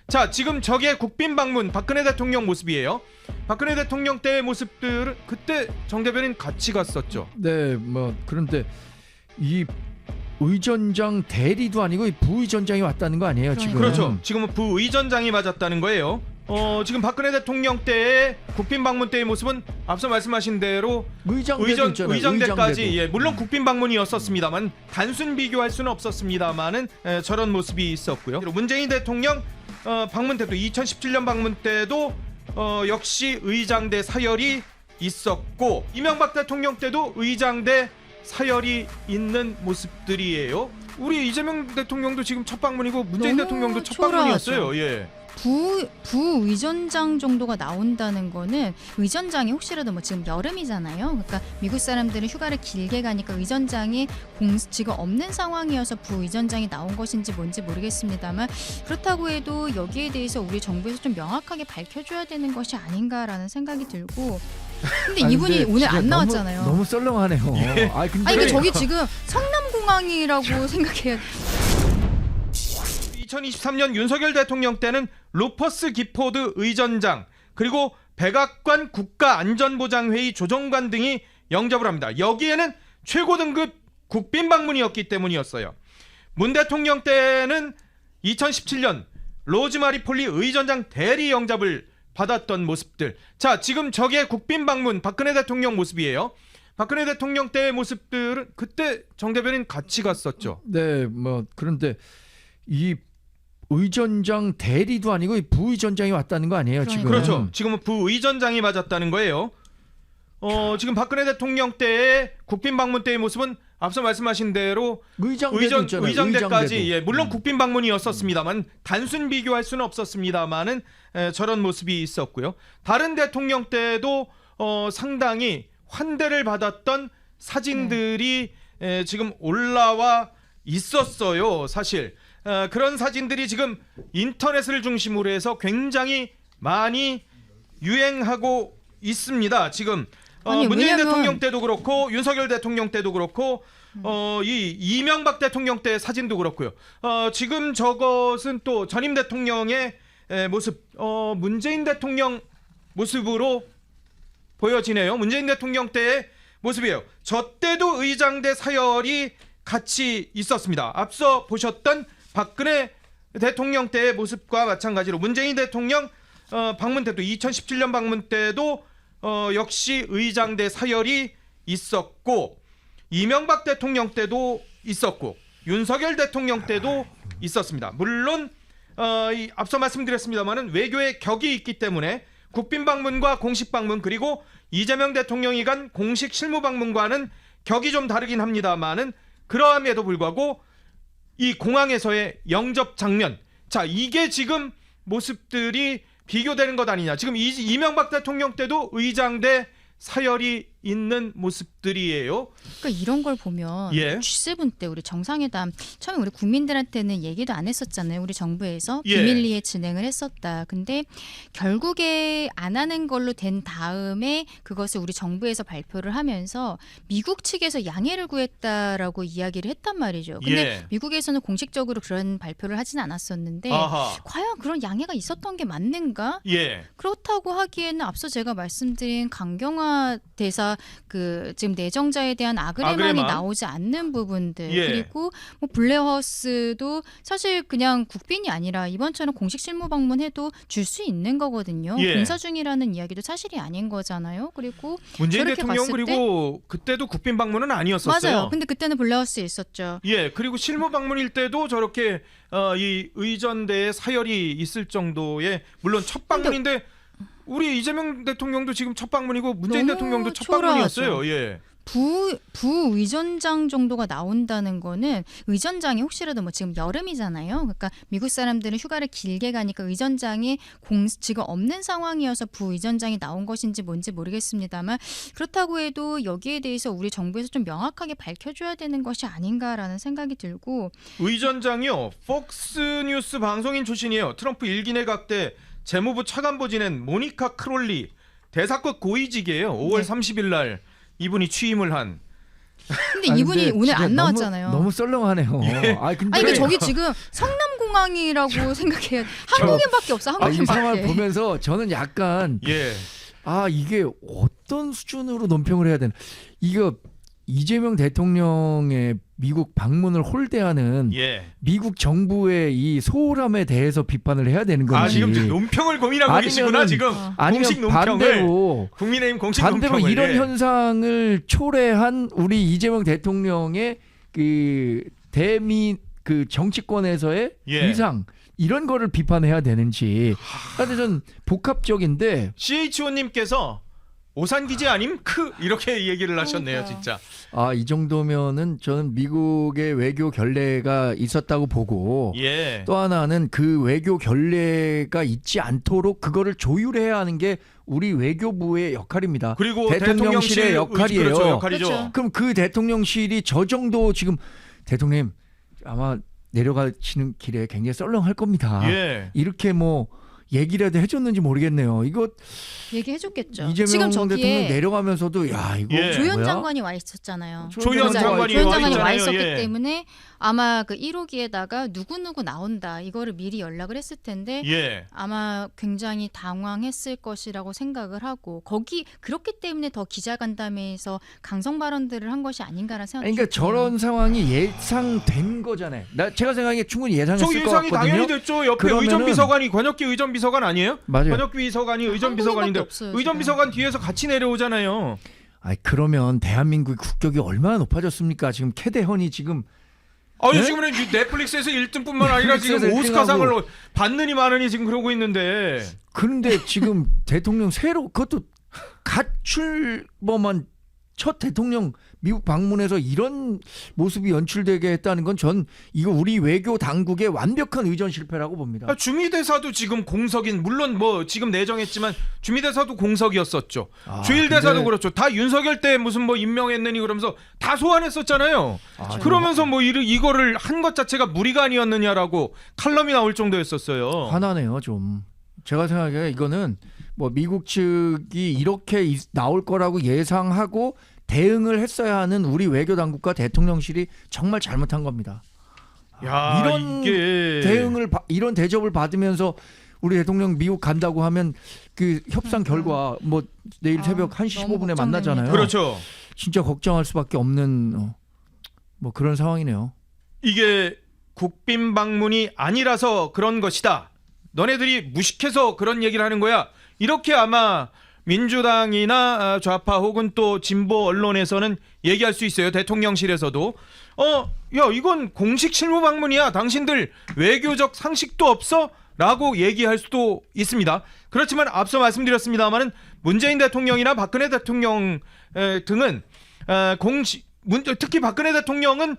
자, 지금 저게 국빈 방문 박근혜 대통령 모습이에요. 박근혜 대통령 때의 모습들은 그때 정 대변인 같이 갔었죠. 네, 뭐 그런데 이 의전장 대리도 아니고 부의전장이 왔다는 거 아니에요 지금? 그렇죠. 지금은 부의전장이 맞았다는 거예요. 지금 박근혜 대통령 때의 국빈 방문 때의 모습은 앞서 말씀하신 대로 의정대까지, 예, 물론 국빈 방문이었었습니다만 단순 비교할 수는 없었습니다만은 저런 모습이 있었고요. 문재인 대통령 방문 때도 2017년 방문 때도 역시 의장대 사열이 있었고, 이명박 대통령 때도 의장대 사열이 있는 모습들이에요. 우리 이재명 대통령도 지금 첫 방문이고 문재인 대통령도 첫 방문이었어요. 예. 부의전장 정도가 나온다는 거는, 의전장이 혹시라도 뭐 지금 여름이잖아요. 그러니까 미국 사람들은 휴가를 길게 가니까 의전장이 공지가 없는 상황이어서 부의전장이 나온 것인지 뭔지 모르겠습니다만, 그렇다고 해도 여기에 대해서 우리 정부에서 좀 명확하게 밝혀줘야 되는 것이 아닌가라는 생각이 들고. 근데 이분이 오늘 안 나왔잖아요. 너무 썰렁하네요. 예. 근데 저기 지금 성남공항이라고 생각해요. 2023년 윤석열 대통령 때는 루퍼스 기포드 의전장, 그리고 백악관 국가안전보장회의 조정관 등이 영접을 합니다. 여기에는 최고 등급 국빈 방문이었기 때문이었어요. 문 대통령 때는 2017년 로즈마리 폴리 의전장 대리 영접을 받았던 모습들. 자, 지금 저게 국빈 방문 박근혜 대통령 모습이에요. 박근혜 대통령 때의 모습들은 그때 정 대변인 같이 갔었죠. 네, 뭐 그런데 이 의전장 대리도 아니고 부의전장이 왔다는 거 아니에요 지금? 그렇죠. 지금은 부의전장이 맞았다는 거예요. 지금 박근혜 대통령 때의 국빈 방문 때의 모습은 앞서 말씀하신 대로 의정대까지, 예, 물론 국빈 방문이었었습니다만 단순 비교할 수는 없었습니다만은 저런 모습이 있었고요. 다른 대통령 때도 상당히 환대를 받았던 사진들이 지금 올라와 있었어요. 사실 그런 사진들이 지금 인터넷을 중심으로 해서 굉장히 많이 유행하고 있습니다. 지금 문재인 대통령 때도 그렇고 윤석열 대통령 때도 그렇고 이 이명박 대통령 때 사진도 그렇고요. 지금 저것은 또 전임 대통령의 모습, 문재인 대통령 모습으로 보여지네요. 문재인 대통령 때의 모습이에요. 저 때도 의장대 사열이 같이 있었습니다. 앞서 보셨던 박근혜 대통령 때의 모습과 마찬가지로 문재인 대통령 방문 때도 2017년 방문 때도 역시 의장대 사열이 있었고, 이명박 대통령 때도 있었고 윤석열 대통령 때도 있었습니다. 물론 앞서 말씀드렸습니다마는 외교의 격이 있기 때문에 국빈 방문과 공식 방문, 그리고 이재명 대통령이 간 공식 실무 방문과는 격이 좀 다르긴 합니다마는, 그러함에도 불구하고 이 공항에서의 영접 장면, 자, 이게 지금 모습들이 비교되는 것 아니냐. 지금 이명박 대통령 때도 의장대 사열이 있는 모습들이에요. 그러니까 이런 걸 보면 G7 때 우리 정상회담 처음에 우리 국민들한테는 얘기도 안 했었잖아요. 우리 정부에서 비밀리에 진행을 했었다. 근데 결국에 안 하는 걸로 된 다음에 그것을 우리 정부에서 발표를 하면서 미국 측에서 양해를 구했다라고 이야기를 했단 말이죠. 근데 미국에서는 공식적으로 그런 발표를 하진 않았었는데 과연 그런 양해가 있었던 게 맞는가? 그렇다고 하기에는 앞서 제가 말씀드린 강경화 대사 그 지금 내정자에 대한 아그레만이 나오지 않는 부분들, 그리고 뭐 블레어하우스도 사실 그냥 국빈이 아니라 이번처럼 공식 실무 방문해도 줄 수 있는 거거든요. 공사 중이라는 이야기도 사실이 아닌 거잖아요. 그리고 문재인 대통령 그리고 그때도 국빈 방문은 아니었었어요. 맞아요. 근데 그때는 블레어하우스에 있었죠. 그리고 실무 방문일 때도 저렇게 이 의전대에 사열이 있을 정도의, 물론 첫 방문인데 우리 이재명 대통령도 지금 첫 방문이고 문재인 대통령도 첫 방문이었어요. 부의전장 정도가 나온다는 거는, 의전장이 혹시라도 뭐 지금 여름이잖아요. 그러니까 미국 사람들은 휴가를 길게 가니까 의전장이 공지가 없는 상황이어서 부의전장이 나온 것인지 뭔지 모르겠습니다만, 그렇다고 해도 여기에 대해서 우리 정부에서 좀 명확하게 밝혀줘야 되는 것이 아닌가라는 생각이 들고. 의전장이요, 폭스뉴스 방송인 출신이에요. 트럼프 1기 내각 때 재무부 차관보 지낸 모니카 크롤리 대사급 고위직이에요. 5월 30일 날 이분이 취임을 한. 근데 아니, 이분이 근데 오늘 진짜 안 나왔잖아요. 너무 썰렁하네요. 근데 아니 저기 지금 성남공항이라고 생각해야 한국인밖에 없어. 이 한국인밖에. 상황을 보면서 저는 약간 예. 이게 어떤 수준으로 논평을 해야 되나. 이거 이재명 대통령의 미국 방문을 홀대하는 예. 미국 정부의 이 소홀함에 대해서 비판을 해야 되는 건지. 지금 논평을 고민하고 계시구나 지금. 공식 아니면 논평을. 반대로 국민의힘 공식 반대로 논평을. 이런 예. 현상을 초래한 우리 이재명 대통령의 그 정치권에서의 예. 위상 이런 거를 비판해야 되는지. 근데 전 복합적인데 CHO님께서 오산기지 아님? 이렇게 얘기를 하셨네요, 그러니까요. 진짜. 이 정도면은 저는 미국의 외교 결례가 있었다고 보고 예. 또 하나는 그 외교 결례가 있지 않도록 그거를 조율해야 하는 게 우리 외교부의 역할입니다. 그리고 대통령실의 역할이에요. 그렇죠, 역할이죠. 그렇죠. 그럼 그 대통령실이 저 정도 지금 대통령님 아마 내려가시는 길에 굉장히 썰렁할 겁니다. 예. 이렇게 뭐 얘기라도 해줬는지 모르겠네요. 이거 얘기해줬겠죠. 이재명 지금 대통령 저기에 내려가면서도 이거 예. 조현 뭐야? 장관이 와 있었잖아요. 조현 장관이 조현 와 장관이 와 있잖아요. 있었기 예. 때문에 아마 그 1호기에다가 누구누구 나온다 이거를 미리 연락을 했을 텐데 예. 아마 굉장히 당황했을 것이라고 생각을 하고 그렇기 때문에 더 기자간담회에서 강성 발언들을 한 것이 아닌가라는 생각이 그러니까 들어요. 저런 상황이 예상된 거잖아요. 제가 생각하기에 충분히 예상했을 저 것 예상이 같거든요. 당연히 됐죠. 옆에 그러면은- 의전비서관이 권혁기 의전비서관 아니에요? 맞아요. 권혁기 비서관이 의전비서관인데 없어요, 지금. 의전비서관 뒤에서 같이 내려오잖아요. 그러면 대한민국 국격이 얼마나 높아졌습니까? 지금 캐대헌이 지금 네? 지금은 넷플릭스에서 1등뿐만 아니라 지금 넷플릭스에서 오스카상을 1등하고. 받느니 마느니 지금 그러고 있는데. 그런데 지금 대통령 새로 그것도 갓 출범한 첫 대통령 미국 방문에서 이런 모습이 연출되게 했다는 건 전 이거 우리 외교 당국의 완벽한 의전 실패라고 봅니다. 주미대사도 지금 공석인 물론 뭐 지금 내정했지만 주미대사도 공석이었었죠. 아, 주일대사도 근데- 그렇죠. 다 윤석열 때 무슨 뭐 임명했느니 그러면서 다 소환했었잖아요. 그러면서 뭐 이거를 한 것 자체가 무리가 아니었느냐라고 칼럼이 나올 정도였었어요. 화나네요 좀. 제가 생각에 이거는 뭐 미국 측이 이렇게 나올 거라고 예상하고 대응을 했어야 하는 우리 외교 당국과 대통령실이 정말 잘못한 겁니다. 야, 이런 이게 이런 대접을 받으면서 우리 대통령 미국 간다고 하면 그 협상 결과 뭐 내일 새벽 1시 너무 15분에 걱정됩니다. 만나잖아요. 그렇죠. 진짜 걱정할 수밖에 없는 뭐 그런 상황이네요. 이게 국빈 방문이 아니라서 그런 것이다. 너네들이 무식해서 그런 얘기를 하는 거야. 이렇게 아마 민주당이나 좌파 혹은 또 진보 언론에서는 얘기할 수 있어요. 대통령실에서도 야 이건 공식 실무 방문이야. 당신들 외교적 상식도 없어? 라고 얘기할 수도 있습니다. 그렇지만 앞서 말씀드렸습니다마는 문재인 대통령이나 박근혜 대통령 등은 특히 박근혜 대통령은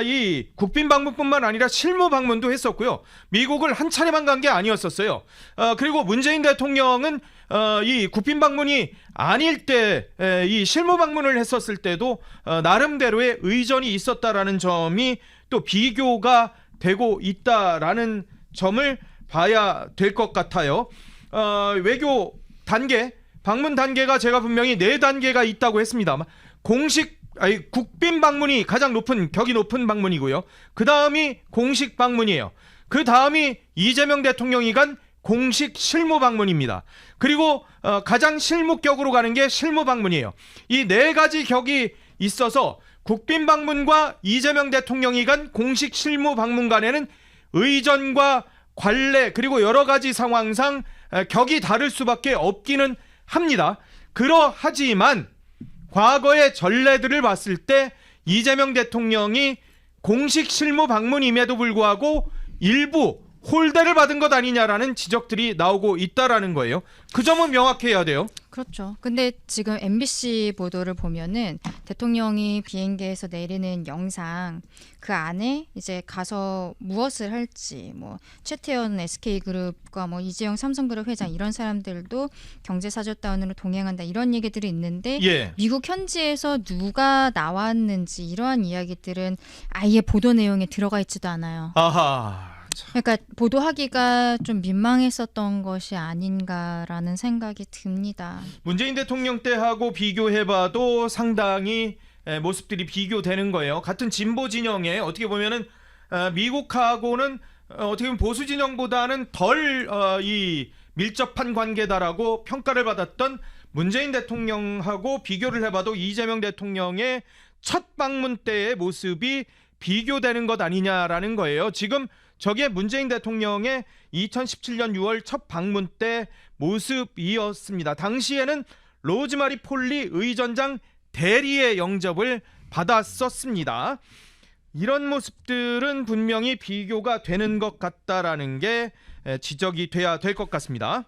이 국빈 방문뿐만 아니라 실무 방문도 했었고요. 미국을 한 차례만 간 게 아니었었어요. 그리고 문재인 대통령은 이 국빈 방문이 아닐 때 이 실무 방문을 했었을 때도 나름대로의 의전이 있었다라는 점이 또 비교가 되고 있다라는 점을 봐야 될 것 같아요. 외교 단계, 방문 단계가 제가 분명히 4단계가 있다고 했습니다만 국빈 방문이 가장 격이 높은 방문이고요. 그 다음이 공식 방문이에요. 그 다음이 이재명 대통령이 간 공식 실무 방문입니다. 그리고 가장 실무격으로 가는 게 실무 방문이에요. 이 4가지 격이 있어서 국빈 방문과 이재명 대통령이 간 공식 실무 방문 간에는 의전과 관례 그리고 여러 가지 상황상 격이 다를 수밖에 없기는 합니다. 그러하지만 과거의 전례들을 봤을 때 이재명 대통령이 공식 실무 방문임에도 불구하고 일부 홀대를 받은 것 아니냐라는 지적들이 나오고 있다라는 거예요. 그 점은 명확해야 돼요. 그렇죠. 근데 지금 MBC 보도를 보면은 대통령이 비행기에서 내리는 영상 그 안에 이제 가서 무엇을 할지 뭐 최태원 SK그룹과 뭐 이재용 삼성그룹 회장 이런 사람들도 경제사절단으로 동행한다 이런 얘기들이 있는데 예. 미국 현지에서 누가 나왔는지 이러한 이야기들은 아예 보도 내용에 들어가 있지도 않아요. 아하. 그러니까 보도하기가 좀 민망했었던 것이 아닌가라는 생각이 듭니다. 문재인 대통령 때하고 비교해봐도 상당히 모습들이 비교되는 거예요. 같은 진보 진영에 어떻게 보면은 미국하고는 어떻게 보면 보수 진영보다는 덜 이 밀접한 관계다라고 평가를 받았던 문재인 대통령하고 비교를 해봐도 이재명 대통령의 첫 방문 때의 모습이 비교되는 것 아니냐라는 거예요. 지금 저게 문재인 대통령의 2017년 6월 첫 방문 때 모습이었습니다. 당시에는 로즈마리 폴리 의전장 대리의 영접을 받았었습니다. 이런 모습들은 분명히 비교가 되는 것 같다라는 게 지적이 돼야 될 것 같습니다.